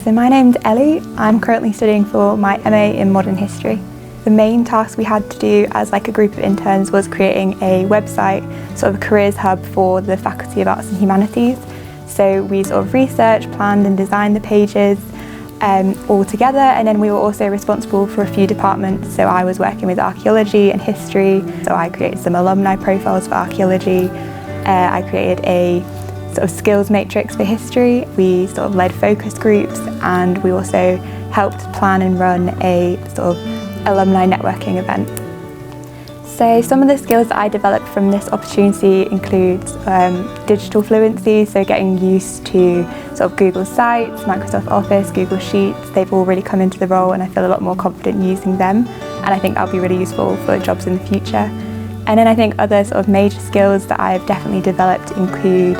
So my name's Ellie. I'm currently studying for my MA in Modern History. The main task we had to do as like a group of interns was creating a website, sort of a careers hub for the Faculty of Arts and Humanities. So we sort of researched, planned and designed the pages all together, and then we were also responsible for a few departments. So I was working with archaeology and history, so I created some alumni profiles for archaeology. I created a sort of skills matrix for history. We sort of led focus groups, and we also helped plan and run a sort of alumni networking event. So some of the skills that I developed from this opportunity includes digital fluency, so getting used to sort of Google Sites, Microsoft Office, Google Sheets. They've all really come into the role and I feel a lot more confident using them, and I think that'll be really useful for jobs in the future. And then I think other sort of major skills that I've definitely developed include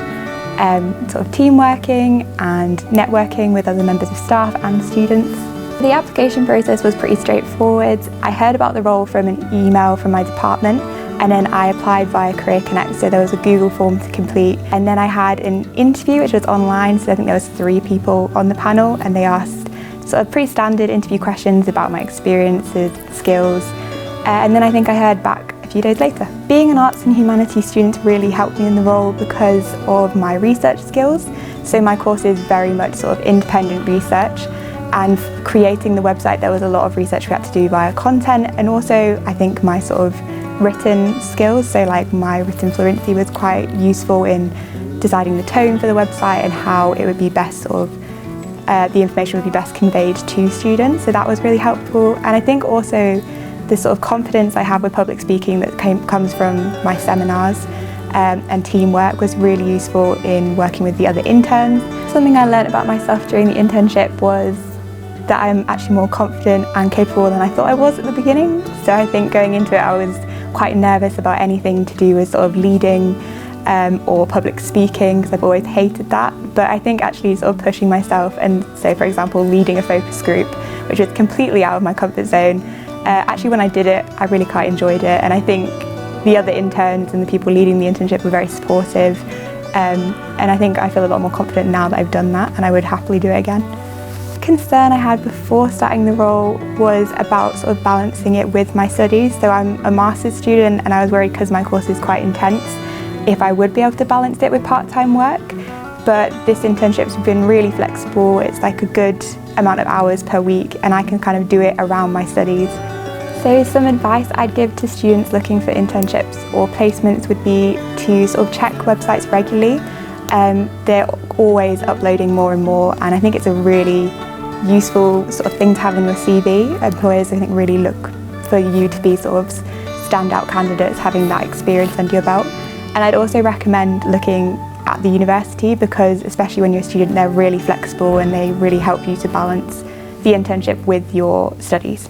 sort of team working and networking with other members of staff and students. The application process was pretty straightforward. I heard about the role from an email from my department, and then I applied via Career Connect, so there was a Google form to complete. And then I had an interview which was online, so I think there was 3 people on the panel, and they asked sort of pretty standard interview questions about my experiences, skills, and then I think I heard back a few days later. Being an arts and humanities student really helped me in the role because of my research skills. So my course is very much sort of independent research, and creating the website there was a lot of research we had to do via content, and also I think my sort of written skills, so like my written fluency was quite useful in deciding the tone for the website and how it would be best sort of the information would be best conveyed to students, so that was really helpful. And I think also the sort of confidence I have with public speaking that comes from my seminars and teamwork was really useful in working with the other interns. Something I learned about myself during the internship was that I'm actually more confident and capable than I thought I was at the beginning. So I think going into it I was quite nervous about anything to do with sort of leading or public speaking, because I've always hated that. But I think actually sort of pushing myself, and so for example leading a focus group, which was completely out of my comfort zone, actually when I did it I really quite enjoyed it, and I think the other interns and the people leading the internship were very supportive, and I think I feel a lot more confident now that I've done that, and I would happily do it again. Concern I had before starting the role was about sort of balancing it with my studies. So I'm a master's student, and I was worried because my course is quite intense if I would be able to balance it with part-time work, but this internship's been really flexible. It's like a good amount of hours per week, and I can kind of do it around my studies. So some advice I'd give to students looking for internships or placements would be to sort of check websites regularly. They're always uploading more and more, and I think it's a really useful sort of thing to have in your CV. Employers I think really look for you to be sort of standout candidates having that experience under your belt. And I'd also recommend looking at the university, because especially when you're a student they're really flexible and they really help you to balance the internship with your studies.